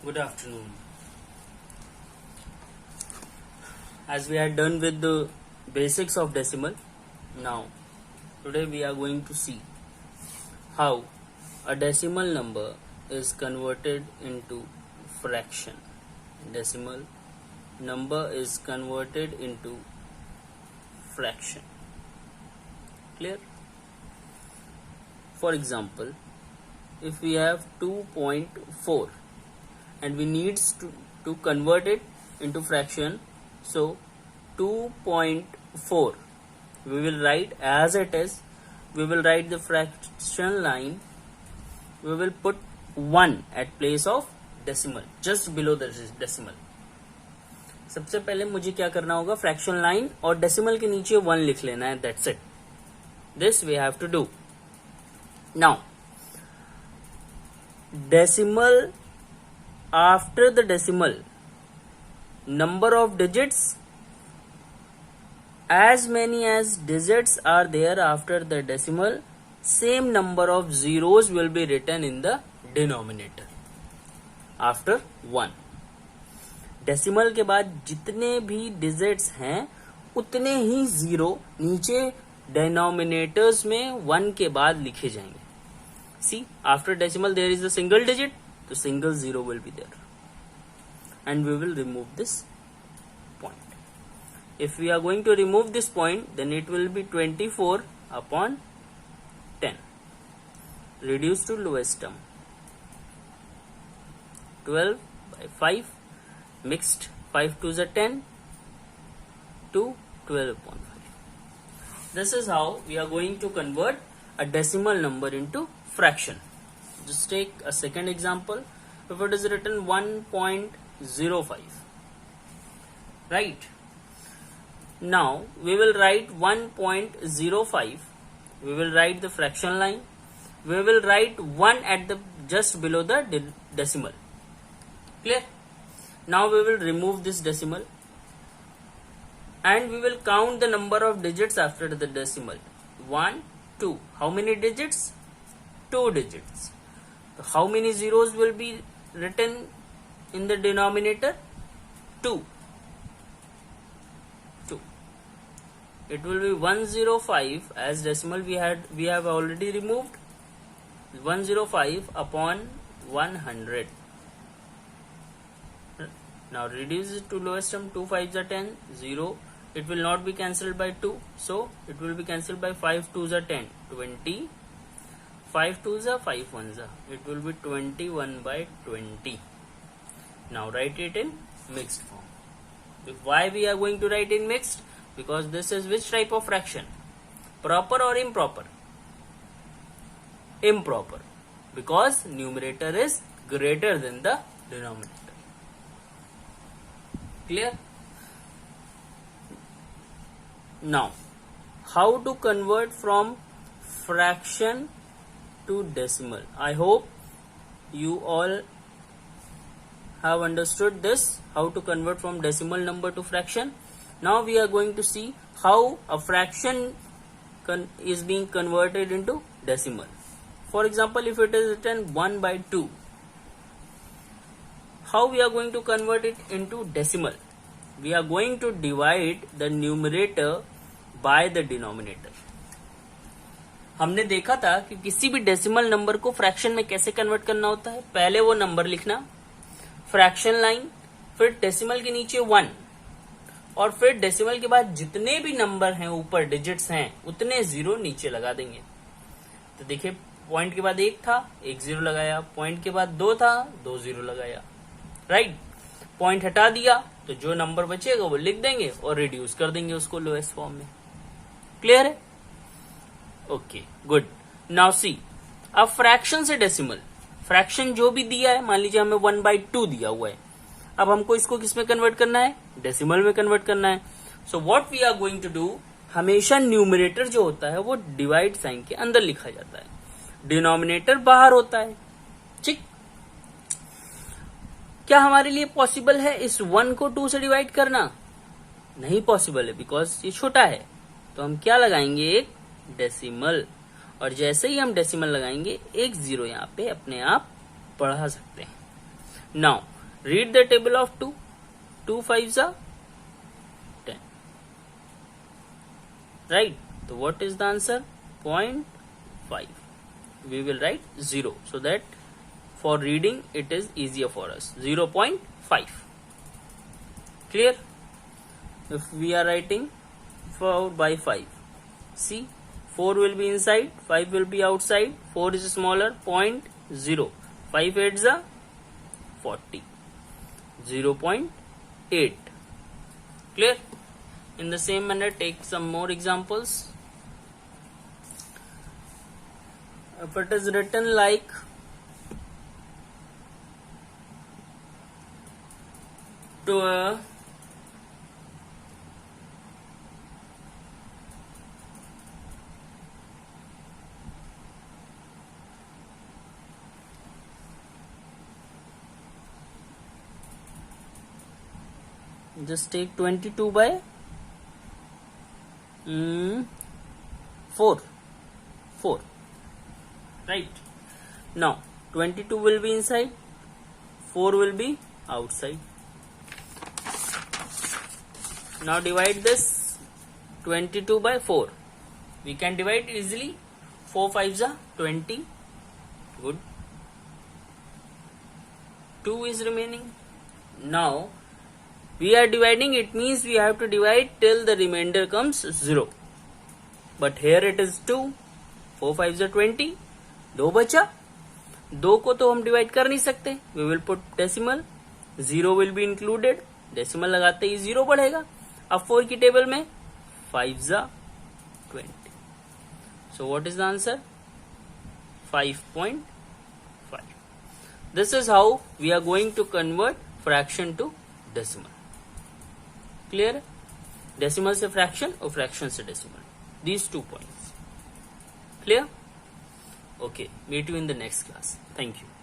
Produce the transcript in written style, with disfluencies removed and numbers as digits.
Good afternoon. As we are done with the basics of decimal, now today we are going to see how a decimal number is converted into fraction. Decimal number is converted into fraction. Clear? For example, if we have 2.4 and we need to convert it into fraction, so 2.4 we will write as it is. We will write the fraction line. We will put 1 at place of decimal, just below the decimal. सबसे पहले मुझे क्या करना होगा, fraction line और decimal के नीचे 1 लिख लेना है. That's it. This we have to do. Now decimal, after the decimal, number of digits, as many as digits are there after the decimal, same number of zeros will be written in the denominator after 1. Decimal के बाद जितने भी digits हैं उतने ही zero नीचे denominators में 1 के बाद लिखे जाएंगे. See, after decimal there is a single digit, the single zero will be there, and we will remove this point. If we are going to remove this point, then it will be 24 upon 10. Reduce to lowest term. 12 by 5, mixed 5 to the 10 to 12 upon 5. This is how we are going to convert a decimal number into fraction. Just take a second example. If it is written 1.05, right? Now we will write 1.05. We will write the fraction line. We will write 1 at the just below the decimal. Clear? Now we will remove this decimal and we will count the number of digits after the decimal. 1, 2. How many digits? 2 digits. So how many zeros will be written in the denominator? 2. 2. It will be 105 as decimal we have already removed. 105 upon 100. Now reduce it to lowest term. 2 5s are 10, 0. It will not be cancelled by 2, so it will be cancelled by 5 2s are 10, 20. 5 2s are 5 1s are. It will be 21 by 20. Now write it in mixed form. Why we are going to write in mixed? Because this is which type of fraction? Proper or improper? Improper. Because numerator is greater than the denominator. Clear? Now, how to convert from fraction to decimal? I hope you all have understood this, how to convert from decimal number to fraction. Now we are going to see how a fraction is being converted into decimal. For example, if it is written 1 by 2, how we are going to convert it into decimal? We are going to divide the numerator by the denominator. हमने देखा था कि किसी भी decimal number को fraction में कैसे convert करना होता है. पहले वो नंबर लिखना, फ्रैक्शन लाइन, फिर डेसिमल के नीचे 1 और फिर डेसिमल के बाद जितने भी नंबर हैं ऊपर डिजिट्स हैं उतने जीरो नीचे लगा देंगे. तो देखिए, पॉइंट के बाद 1 था, 1 0 लगाया. पॉइंट के बाद 2 था, 2 0 लगाया. राइट? पॉइंट हटा दिया तो जो नंबर बचेगा वो लिख देंगे और रिड्यूस कर देंगे उसको लोएस्ट फॉर्म में. क्लियर है? Okay, good. नाउ सी, अब फ्रैक्शन से डेसिमल, फ्रैक्शन जो भी दिया है, मान लीजिए हमें 1/2 दिया हुआ है. अब हमको इसको किस में कन्वर्ट करना है? डेसिमल में कन्वर्ट करना है. So what we are going to do, हमेशा न्यूमरेटर जो होता है वो डिवाइड साइन के अंदर लिखा जाता है, डिनोमिनेटर बाहर होता है. ठीक? क्या हमारे लिए पॉसिबल है इस 1 को 2 से डिवाइड करना? नहीं पॉसिबल है, बिकॉज ये छोटा है. तो हम क्या लगाएंगे? एक डेसिमल. और जैसे ही हम डेसिमल लगाएंगे, एक जीरो यहाँ पे अपने आप बढ़ा सकते हैं. Now Read the table of 2. 2 5s are 10. Right? So what is the answer? 0.5. We will write 0 so that for reading it is easier for us. 0.5. Clear? If we are writing 4 by 5, see, 4 will be inside, 5 will be outside, 4 is smaller, 0.0. 5 8s are 40. 0.8. Clear? In the same manner, take some more examples. If it is written like to just take 22 by 4. Right? Now 22 will be inside, 4 will be outside. Now divide this 22 by 4. We can divide easily. 4 5s are 20. Good. 2 is remaining. Now we are dividing, it means we have to divide till the remainder comes 0. But here it is 2. 4 5s are 20. 2 बचा. 2 को तो हम divide कर नहीं सकते. We will put decimal. 0 will be included. Decimal लगाते ही 0 बढ़ेगा. अब 4 की टेबल में 5s are 20. So what is the answer? 5.5. This is how we are going to convert fraction to decimal. Clear? Decimal से fraction और fraction से decimal. These 2 points. Clear? Okay. Meet you in the next class. Thank you.